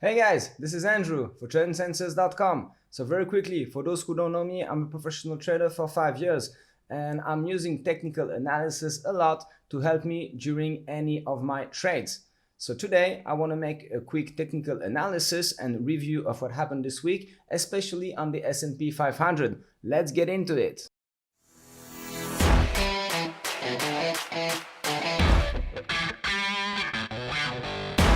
Hey guys, this is Andrew for TradingSenses.com. So very quickly, for those who don't know me, I'm a professional trader for 5 years and I'm using technical analysis a lot to help me during any of my trades. So today I want to make a quick technical analysis and review of what happened this week, especially on the S&P 500. Let's get into it.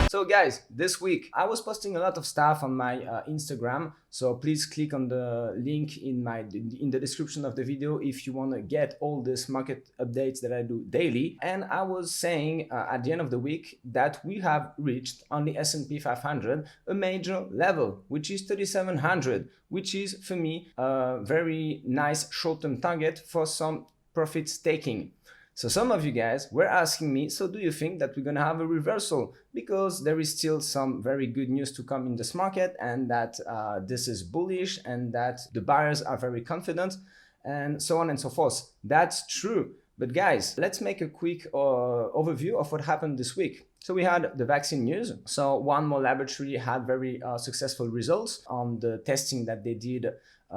So guys, this week I was posting a lot of stuff on my Instagram, so please click on the link in the description of the video if you want to get all this market updates that I do daily. And I was saying at the end of the week that we have reached on the S&P 500 a major level, which is 3700, which is for me a very nice short-term target for some profit taking. So some of you guys were asking me, so do you think that we're going to have a reversal? Because there is still some very good news to come in this market, and that this is bullish and that the buyers are very confident and so on and so forth. That's true. But guys, let's make a quick overview of what happened this week. So we had the vaccine news. So one more laboratory had very successful results on the testing that they did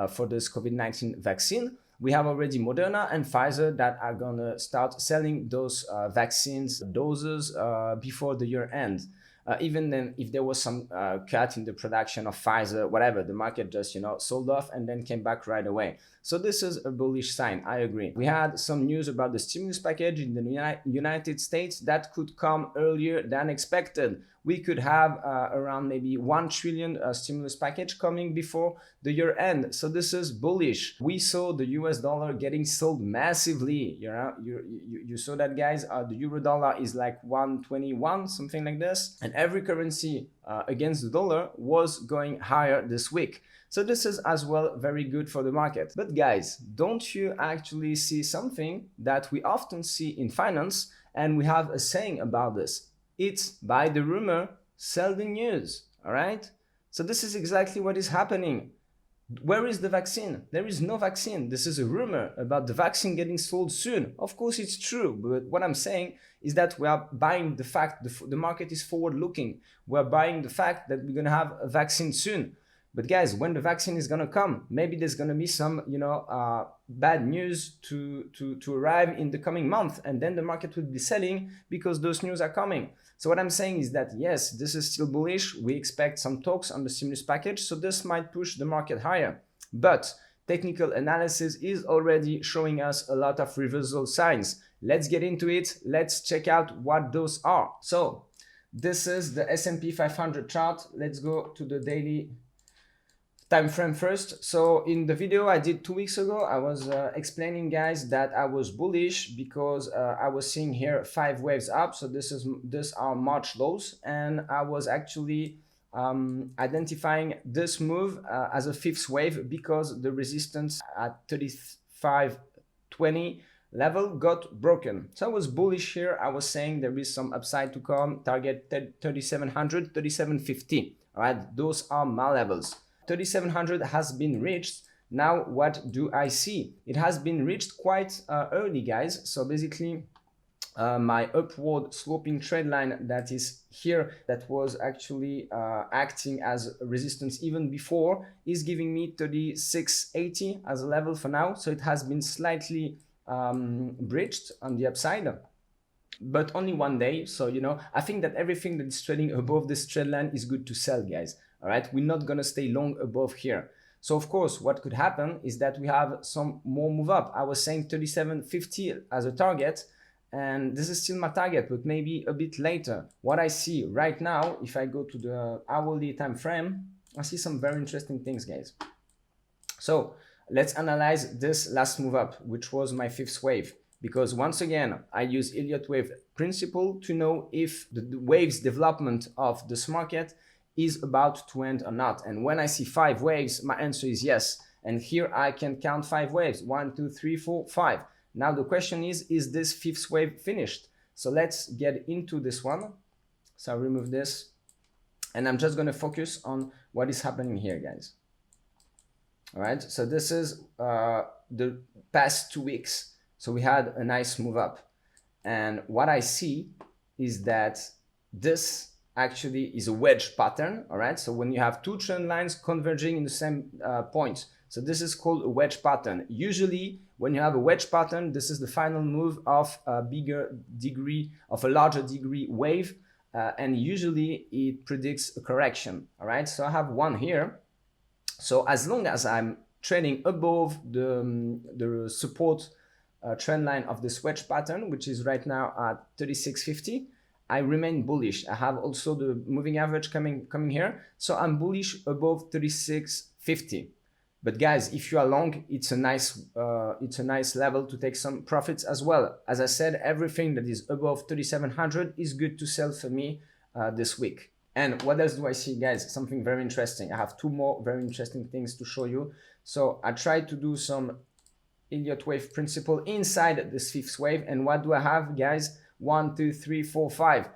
for this COVID-19 vaccine. We have already Moderna and Pfizer that are gonna start selling those vaccines doses before the year end. Even then, if there was some cut in the production of Pfizer, whatever, the market just, sold off and then came back right away. So this is a bullish sign, I agree. We had some news about the stimulus package in the United States that could come earlier than expected. We could have around maybe 1 trillion stimulus package coming before the year end. So this is bullish. We saw the US dollar getting sold massively. You saw that, guys. The euro dollar is like 121, something like this. And every currency against the dollar was going higher this week. So this is as well very good for the market. But guys, don't you actually see something that we often see in finance? And we have a saying about this. It's buy the rumor, sell the news, all right? So this is exactly what is happening. Where is the vaccine? There is no vaccine. This is a rumor about the vaccine getting sold soon. Of course, it's true, but what I'm saying is that we are buying the fact the market is forward-looking. We're buying the fact that we're going to have a vaccine soon. But guys, when the vaccine is going to come, maybe there's going to be some, bad news to arrive in the coming month, and then the market will be selling because those news are coming. So what I'm saying is that, yes, this is still bullish. We expect some talks on the stimulus package, so this might push the market higher. But technical analysis is already showing us a lot of reversal signs. Let's get into it. Let's check out what those are. So this is the S&P 500 chart. Let's go to the daily time frame first. So in the video I did 2 weeks ago, I was explaining, guys, that I was bullish because I was seeing here 5 waves up. So these are March lows, and I was actually identifying this move as a 5th wave because the resistance at 35.20 level got broken. So I was bullish here. I was saying there is some upside to come. Target 3700, 3750. All right, those are my levels. 3700 has been reached. Now what do I see? It has been reached quite early, guys. So basically my upward sloping trend line that is here, that was actually acting as resistance even before, is giving me 3680 as a level for now. So it has been slightly breached on the upside, but only one day. So I think that everything that is trading above this trend line is good to sell, guys. All right, we're not gonna stay long above here. So of course, what could happen is that we have some more move up. I was saying 3750 as a target, and this is still my target, but maybe a bit later. What I see right now, if I go to the hourly time frame, I see some very interesting things, guys. So let's analyze this last move up, which was my 5th wave. Because once again, I use Elliot wave principle to know if the waves development of this market is about to end or not. And when I see 5 waves, my answer is yes. And here I can count 5 waves, 1, 2, 3, 4, 5. Now the question is this 5th wave finished? So let's get into this one. So I'll remove this, and I'm just gonna focus on what is happening here, guys. All right, so this is the past 2 weeks. So we had a nice move up. And what I see is that this actually is a wedge pattern. All right, so when you have two trend lines converging in the same point, so this is called a wedge pattern. Usually when you have a wedge pattern, this is the final move of a larger degree wave, and usually it predicts a correction. All right, so I have one here. So as long as I'm trading above the support trend line of this wedge pattern, which is right now at 36.50, I remain bullish. I have also the moving average coming here, so I'm bullish above 36.50. But guys, if you are long, it's a nice level to take some profits as well. As I said, everything that is above 3700 is good to sell for me this week. And what else do I see, guys? Something very interesting. I have two more very interesting things to show you. So I tried to do some Elliot wave principle inside this fifth wave, and what do I have, guys? 1, 2, 3, 4, 5.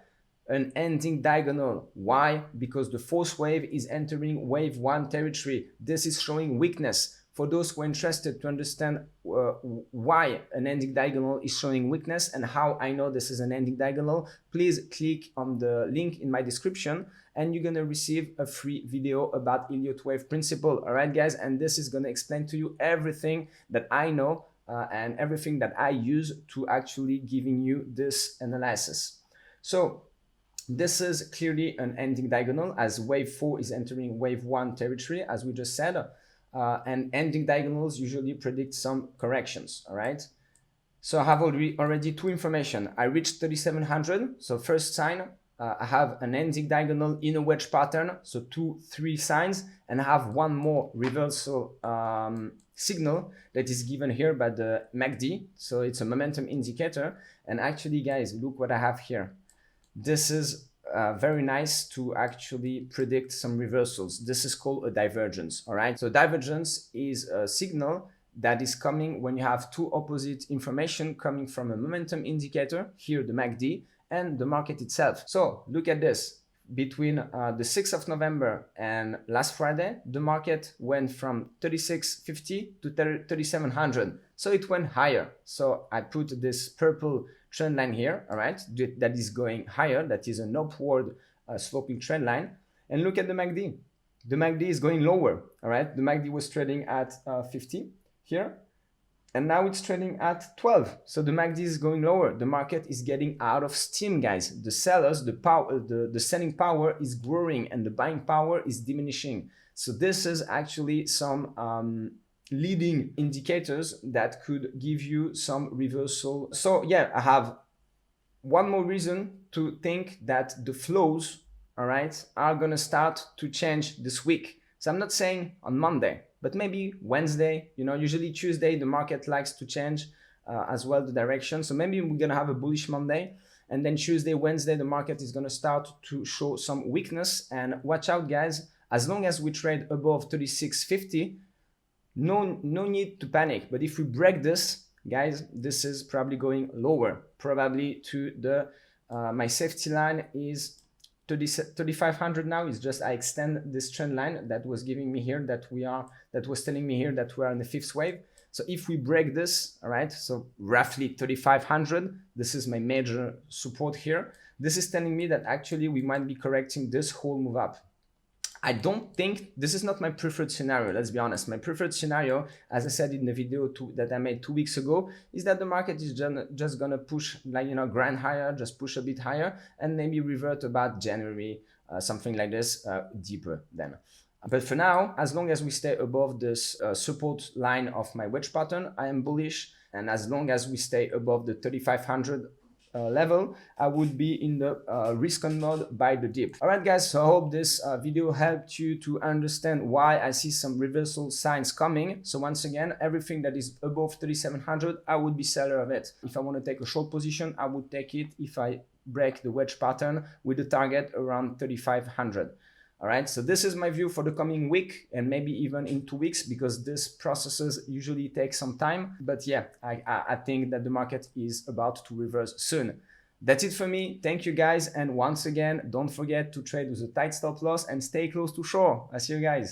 An ending diagonal. Why? Because the fourth wave is entering wave 1 territory. This is showing weakness. For those who are interested to understand why an ending diagonal is showing weakness and how I know this is an ending diagonal, please click on the link in my description and you're gonna receive a free video about Elliot wave principle. All right, guys, and this is gonna explain to you everything that I know and everything that I use to actually giving you this analysis. So this is clearly an ending diagonal as wave 4 is entering wave 1 territory, as we just said. And ending diagonals usually predict some corrections. All right, so I have already two information. I reached 3700, so first sign. I have an ending diagonal in a wedge pattern, so 2, 3 signs, and I have one more reversal signal that is given here by the MACD. So it's a momentum indicator, and actually, guys, look what I have here. This is very nice to actually predict some reversals. This is called a divergence. All right, so divergence is a signal that is coming when you have two opposite information coming from a momentum indicator, here the MACD, and the market itself. So look at this. Between the 6th of November and last Friday, the market went from 36.50 to 3700. So it went higher. So I put this purple trend line here, all right, that is going higher. That is an upward sloping trend line. And look at the MACD. The MACD is going lower, all right. The MACD was trading at 50 here, and now it's trading at 12. So the MACD is going lower. The market is getting out of steam, guys. The sellers, the selling power is growing and the buying power is diminishing. So this is actually some leading indicators that could give you some reversal. So yeah, I have one more reason to think that the flows, all right, are gonna start to change this week. So I'm not saying on Monday, but maybe Wednesday. You know, usually Tuesday the market likes to change as well the direction. So maybe we're gonna have a bullish Monday, and then Tuesday, Wednesday the market is gonna start to show some weakness. And watch out, guys, as long as we trade above 36.50, no need to panic. But if we break this, guys, this is probably going lower, probably to the my safety line is 3500 now. Is just I extend this trend line that was giving me here that was telling me here that we are in the fifth wave. So if we break this, all right, so roughly 3500, this is my major support here. This is telling me that actually we might be correcting this whole move up. I don't think, this is not my preferred scenario, let's be honest. My preferred scenario, as I said in the video that I made 2 weeks ago, is that the market is just gonna push, like, you know, grind higher, just push a bit higher, and maybe revert about January, something like this, deeper then. But for now, as long as we stay above this support line of my wedge pattern, I am bullish. And as long as we stay above the 3500 level, I would be in the risk on mode by the dip. All right, guys, so I hope this video helped you to understand why I see some reversal signs coming. So once again, everything that is above 3700, I would be seller of it. If I want to take a short position, I would take it if I break the wedge pattern with the target around 3500. All right, so this is my view for the coming week and maybe even in 2 weeks, because this processes usually take some time. But yeah, I think that the market is about to reverse soon. That's it for me. Thank you, guys. And once again, don't forget to trade with a tight stop loss and stay close to shore. I'll see you guys.